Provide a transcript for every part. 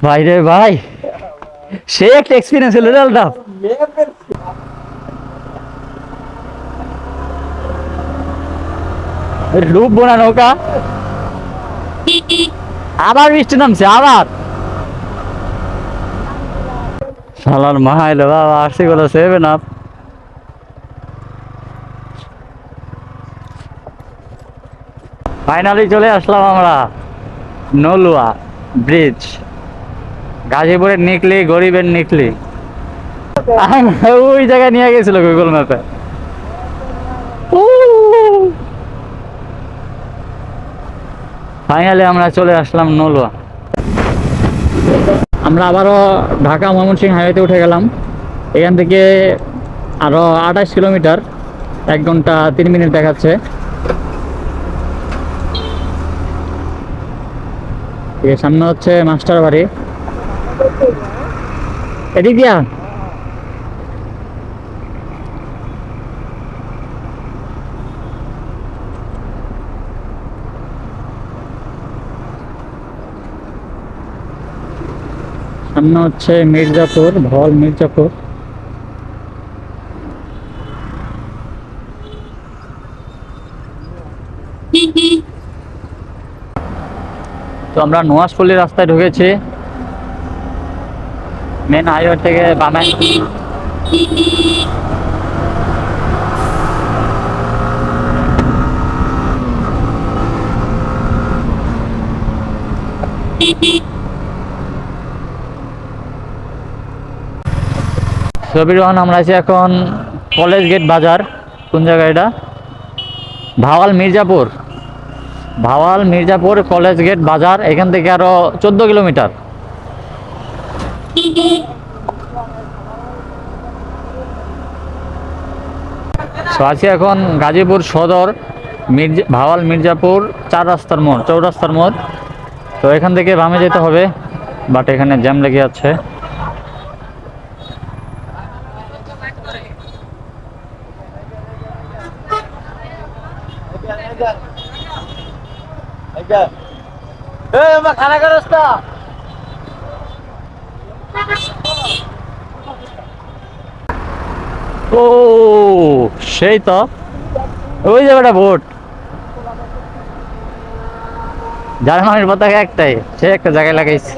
ভাই রে ভাই, সে একটা এক্সপিরিয়েন্স হলো রে আলতাফ। ডুববো না নৌকা, আবার বৃষ্টি নামছে আবার। শালার মা এলো বাবা, আসছি গুলো সেভেন আপ। ফাইনালি চলে আসলাম আমরা নলুয়া ব্রিজ, গাজীপুরের নিকলি, গরিবের নিকলি। ওই জায়গায় নিয়ে গেছিল গুগল ম্যাপে। ফাইনালি আমরা চলে আসলাম নলুয়া। আমরা আবারও ঢাকা ময়মনসিংহ হাইওয়েতে উঠে গেলাম। এখান থেকে আরো 28 কিলোমিটার, 1 ঘন্টা 3 মিনিট দেখাচ্ছে। এর সামনে হচ্ছে মাস্টার বাড়ি, এদিক দিয়া। সামনে হচ্ছে মির্জাপুর, ভল মির্জাপুর। তো আমরা নোয়াজপল্লী রাস্তায় ঢুকেছি, মেন হাইওয়ে থেকে বামে। ছবি রহন, আমরা আছি এখন কলেজ গেট বাজার। কোন জায়গা এটা? ভাওয়াল মির্জাপুর, ভাওয়াল মির্জাপুর কলেজ গেট বাজার। এখান থেকে আরো 14 কিলোমিটার। আছি এখন গাজীপুর সদর, ভাওয়াল মির্জাপুর 4 রাস্তার মোড়, চৌরাস্তার মোড়। তো এখান থেকে বামে যেতে হবে, বাট এখানে জ্যাম লেগে যাচ্ছে। ও সেই তো, ওই যে একটা ভোট, জার্মানির পতাকা একটাই, সে একটা জায়গায় লাগাইছে।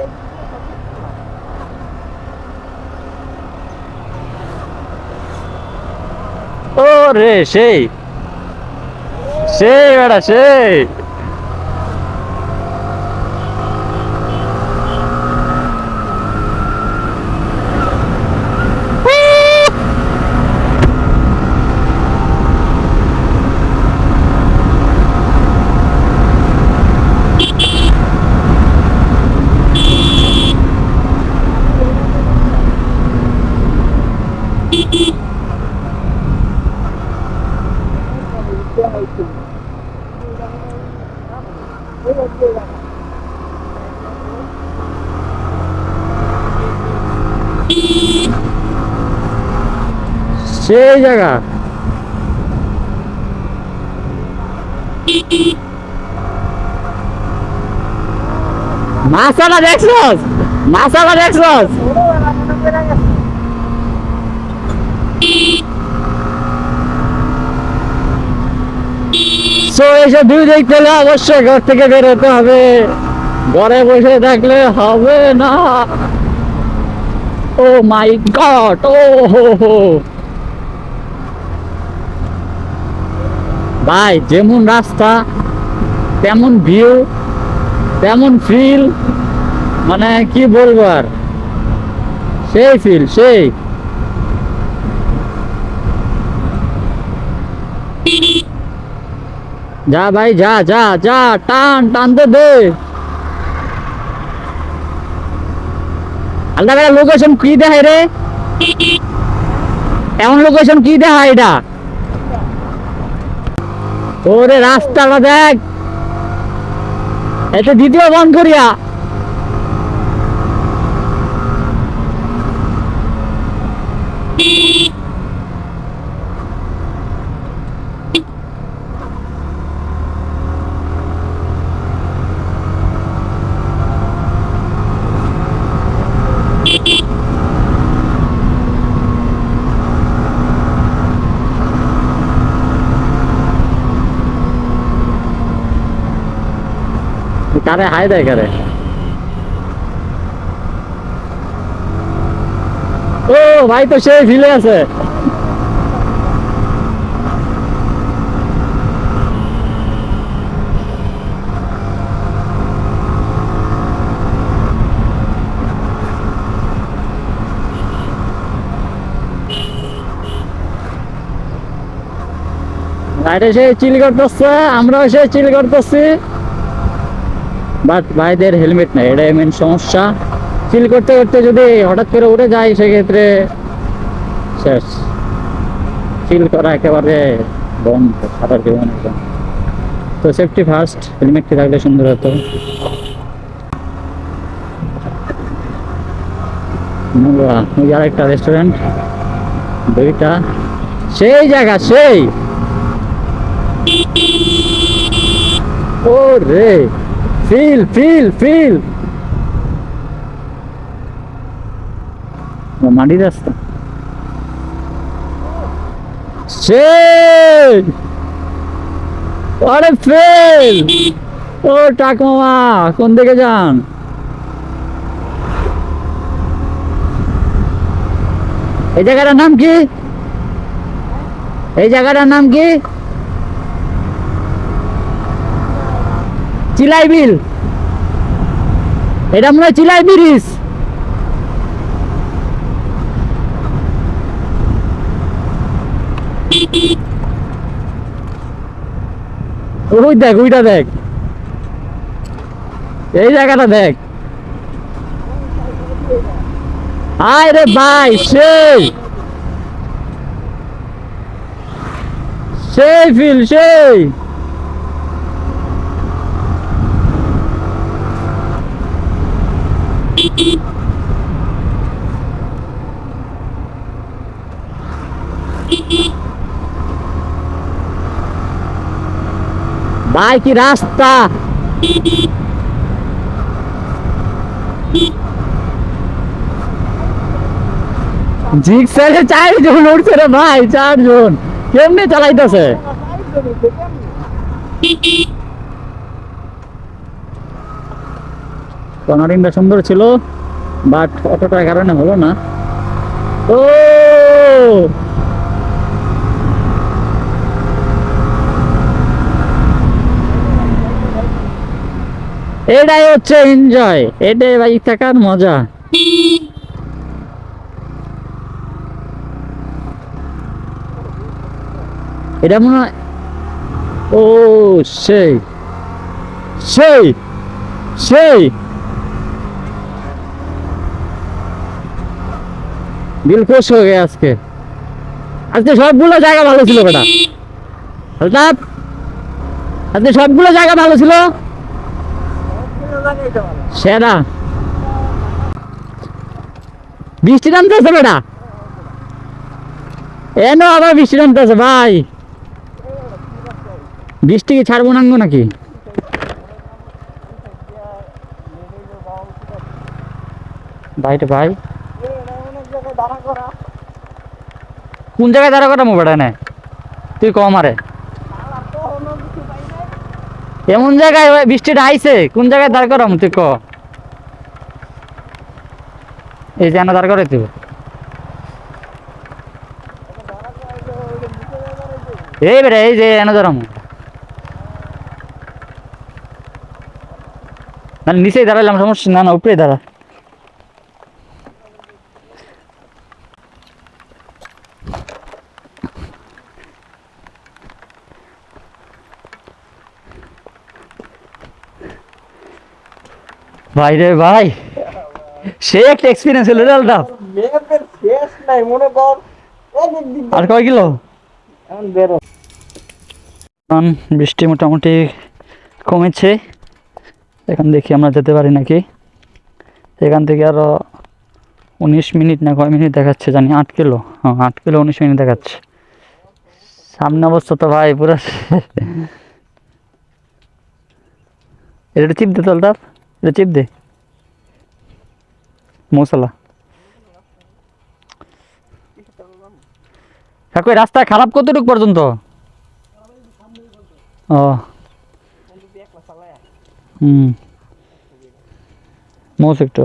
ও রে সেই, সেই বেটা সেই। সেই জায়গা। মাছালা দেখছস, মাছালা দেখছস। তো এইসব ভিউ দেখতে হলে অবশ্যই ঘর থেকে বের হতে হবে, ঘরে বসে থাকলে হবে না। ও মাই গড, ও হো হো ভাই, যেমন রাস্তা তেমন ভিউ, তেমন ফিল, মানে কি বলবো আর, সেই ফিল সেই। যা ভাই যা যা যা, টান টানতে দে। আলাদা করে লোকেশন কি দেখায় রে, এমন লোকেশন কি দেখায় এটা? ওরে রাস্তাটা দেখ, এটা দ্বিতীয় বন্ধ করিয়া। কারে হাই দেয় কারে। ও ভাই তো সেই ফিলে আছে। বাইরে সে চিল করতেছে, আমরাও সে চিল করতেছি, বাট ভাইদের হেলমেট নাই, এটাই মেন সমস্যা। চিল করতে করতে যদি হঠাৎ করে উড়ে যায় সেক্ষেত্রে শেষ, চিল করা একেবারে বন্ধ সারা জীবন একদম। তো সেফটি ফার্স্ট, হেলমেটটি থাকলে সুন্দর হতো। ওই আর একটা রেস্টুরেন্ট, দুইটা, সেই জায়গা সেই। ও রে, ফিল ফিল ফিল মাটি রাস্তা, সেই আরে ফেল। ও টাক মামা কোন দিকে যান? এই জায়গাটার নাম কি? এই জায়গাটার নাম কি? চিলাই বিল, এটা মনে হয় চিলাই ব্রিজ। ওই দেখ, ওইটা দেখ, এই জায়গাটা দেখ। আয় রে ভাই, সেই সেই ফিল সেই। ভাই কি রাস্তা! জিগ সাইডে 4 জন উঠছে রে ভাই, 4 জন কেমনে চালাইতেছে। কর্নারিংটা সুন্দর ছিল, বাট অতটার কারণে হলো না। ও এটাই হচ্ছে এনজয়, এটাই বাইক থাকার মজা। এটা মনে হয়, ও সেই সেই সেই দিল খুশ হয়ে গেছে আজকে। আজকে সবগুলো জায়গা ভালো ছিল বেটা, আলতাফ আজকে সবগুলো জায়গা ভালো ছিল, সেরা। বৃষ্টি নামতেছে বেটা, এনো আবার বৃষ্টি নামতেছে ভাই। বৃষ্টি কি ছাড়বো নাঙ্গো নাকি? ভাইটা ভাই কোন জায়গায় দাঁড়া করামো বেটা নে, তুই কম আরে এমন জায়গায় বৃষ্টিটা আইছে, কোন জায়গায় দাঁড় করামো তুই ক। এই যে দাঁড় করে তুই, এই বেটা এই যে এনে দাঁড়ামো, না নিচেই দাঁড়াইলাম সমস্যা না, না উপরে দাঁড়া। ভাই রে ভাই, সে একটা এক্সপিরিয়েন্স হলো রে আলতাফ। শেষ নাই মনে কর, আর কয় কিলো এখন বেরো। এখন বৃষ্টি মোটামুটি কমেছে, এখন দেখি আমরা যেতে পারি নাকি। এখান থেকে আরো 19 মিনিট না কয় মিনিট দেখাচ্ছে জানি, 8 কিলো, হ্যাঁ 8 কিলো 19 মিনিট দেখাচ্ছে। সামনে অবস্থা তো ভাই পুরো এটা চিপ দে তো আলতাফ, এটা চিপ দে মশলা। কাকু রাস্তা খারাপ কতটুকু পর্যন্ত? ও হুম মোস একটু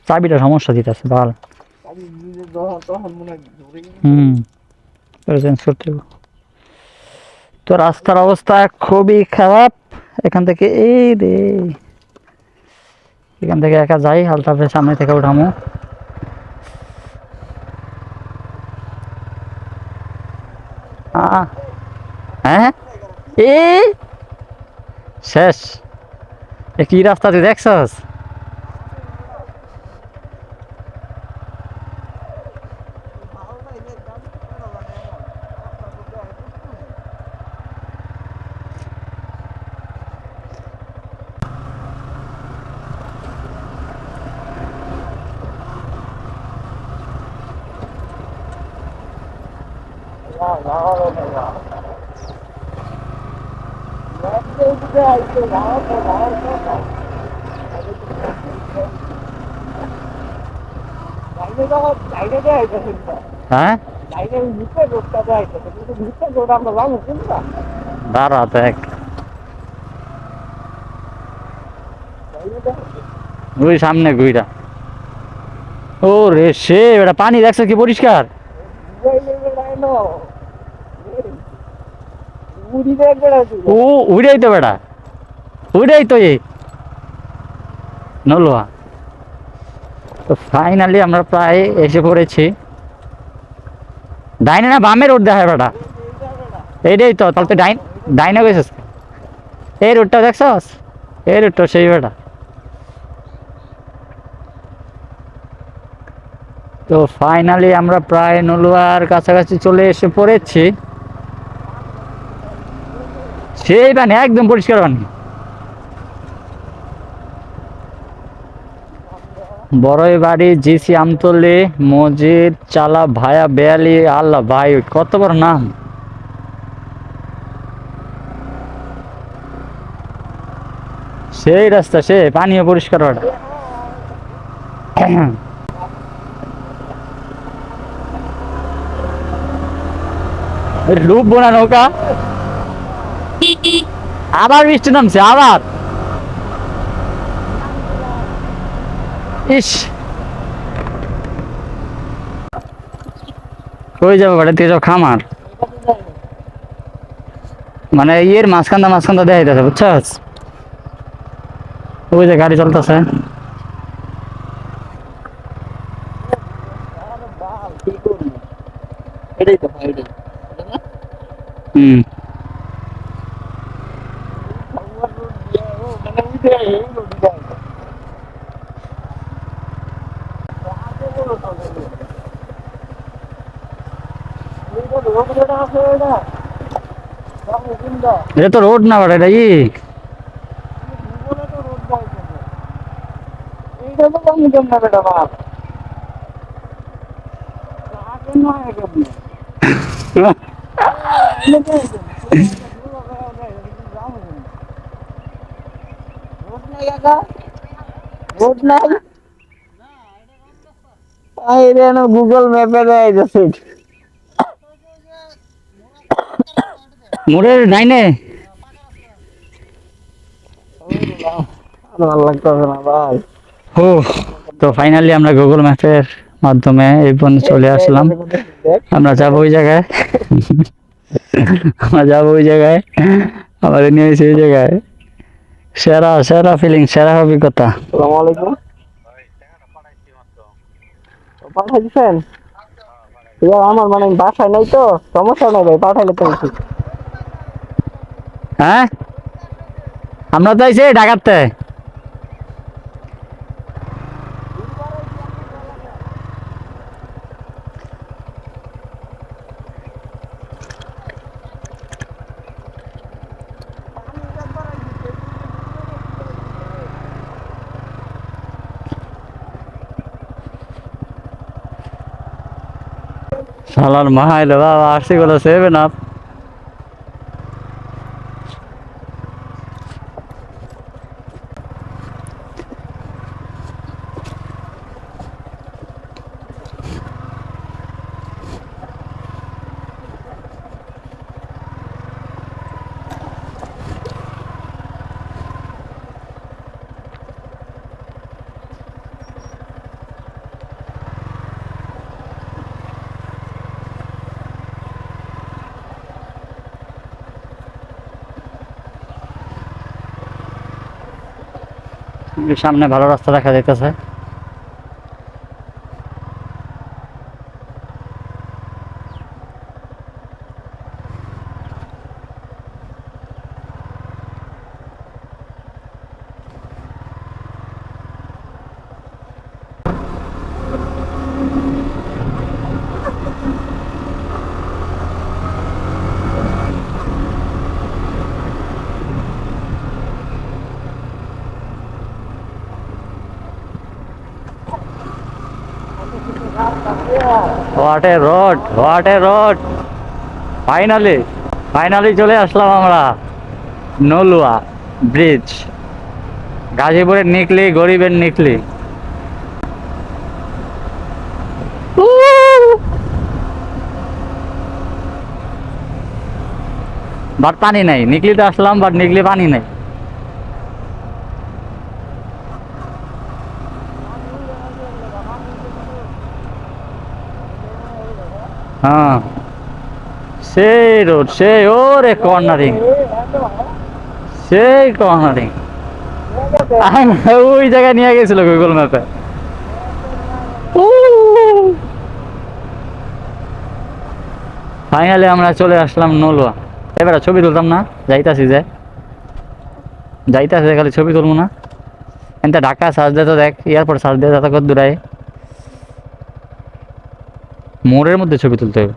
চাবিটা সমস্যা দিতেছে ভাল। হুম, চেঞ্জ করতে হবে। তো রাস্তার অবস্থা খুবই খারাপ। এখান থেকে এই রে, এখান থেকে একা যাই, হালকা সামনে থেকে উঠামো। হ্যাঁ, এই শেষ। এ কি রাস্তা তুই দেখছস? হ্যাঁ, দাঁড়া দেখ, ওই সামনে গুইরা। ও রে সে, এটা পানি দেখছো কি পরিষ্কার? ও উড়াই তো বেটা, উড়াই তো এই নলোয়া। তো ফাইনালি আমরা প্রায় এসে পড়েছি। ডাইনে না বামে রোড দেখায় বেটা? এইটাই তো, তাহলে তো ডাইনে গেছিস। এই রোডটা দেখছস? এই রোডটা সেই বেটা। তো ফাইনালি আমরা প্রায় নলুয়ার কাছাকাছি চলে এসে পড়েছি। সেই পানি একদম পরিষ্কার পানি। বড়ই বাড়ি, জিসি আমতলি, মজিদ চালা, ভায়া বেয়ালি। আল্লাহ ভাই, কত বড় নাম! সেই রাস্তা, সে পানিও পরিষ্কার ওটা। ডুববো না নৌকা? আবার বৃষ্টি নামছে আবার। ইস, কই যাবো বাড়ি থেকে? যাও খামার, মানে ইয়ের মাঝখানটা মাঝখানটা দেখা যাচ্ছে, বুঝছস? ওই যে গাড়ি চলতেছে। হুম, এটা তো রোড না বাড়া, এটা ই। গুগল ম্যাপে দেয় যাচ্ছে মোড়ের ডাইনে। ভালো লাগতেছে না ভাই। ও, তো ফাইনালি আমরা গুগল ম্যাপের মাধ্যমে এই পর্যন্ত চলে আসলাম। আমরা যাবো ওই জায়গায়, আমরা যাবো ওই জায়গায়, আমাদের নিয়ে এসে ওই জায়গায়। সেরা সেরা ফিলিং, সেরা অভিজ্ঞতা। আসসালামু আলাইকুম। পাঠাই দিচ্ছেন? আমার মানে বাসায় নাই তো, সমস্যা নাই ভাই, পাঠাইলে তো ঠিক। হ্যাঁ, আমরা তো আইছি ঢাকাতে। শালার মা এলো বাবা, আসছি গুলো সেভেন আপ। সামনে ভালো রাস্তা দেখা যাইতেছে। What a road, what a road. Finally finally চলে আসলাম আমরা নলুয়া ব্রিজ, গাজীপুরের নিকলি, গরিবের নিকলি। বাট পানি নাই, নিকলিতে আসলাম বাট নিকলি পানি নাই। হ্যাঁ সেই রোড, সেই ওরে কর্নারিং, সেই কর্নারিং। ওই জায়গায় নিয়ে গেছিল গুগল ম্যাপে। ফাইনালি আমরা চলে আসলাম নলুয়া। এবারে ছবি তুলতাম না, যাইতাছি যে যাইতাছি খালি ছবি তুলবো না। এনতে ঢাকা সার্চ দে তো দেখ, এয়ারপোর্ট সার্চ দে যত কত দূরায় মোড়ের মধ্যে ছবি তুলতে হবে।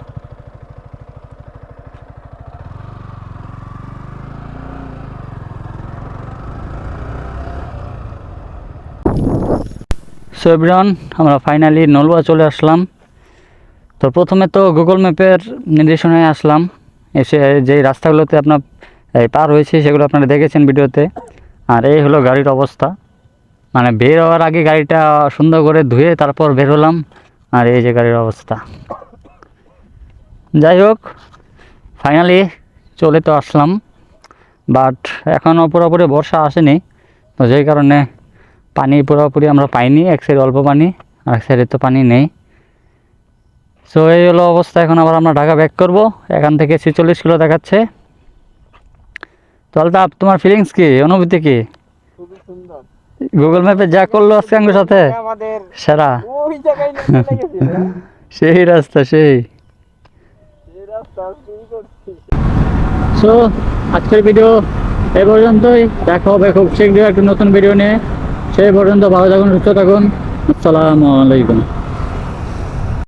সো এভরিওয়ান, আমরা ফাইনালি নলুয়া চলে আসলাম। তো প্রথমে তো গুগল ম্যাপের নির্দেশনায় আসলাম, এসে যেই রাস্তাগুলোতে আপনার পার হয়েছে সেগুলো আপনারা দেখেছেন ভিডিওতে। আর এই হলো গাড়ির অবস্থা, মানে বের হওয়ার আগে গাড়িটা সুন্দর করে ধুয়ে তারপর বের হলাম। আর এই যে গাড়ির অবস্থা। যাই হোক, ফাইনালি চলে তো আসলাম, বাট এখনও পুরোপুরি বর্ষা আসেনি, তো যেই কারণে পানি পুরোপুরি আমরা পাইনি। এক সাইড অল্প পানি, আর এক সাইডে তো পানি নেই। সো এই হলো অবস্থা। এখন আবার আমরা ঢাকা ব্যাক করব। এখান থেকে 46 কিলো দেখাচ্ছে। তো আলতাফ, তোমার ফিলিংস কি, অনুভূতি কি? খুবই সুন্দর। গুগল ম্যাপে যা করলো আজকে আমার সাথে আমাদের সেরা। ওই জায়গায় নিয়ে চলে গেছিল। সেই রাস্তা, সেই। এই রাস্তা শুরু করছি। সো আজকের ভিডিও এই পর্যন্তই। দেখা হবে খুব শীঘ্রই একটি নতুন ভিডিও নিয়ে। সেই পর্যন্ত ভালো থাকুন, সুস্থ থাকুন। আসসালামু আলাইকুম।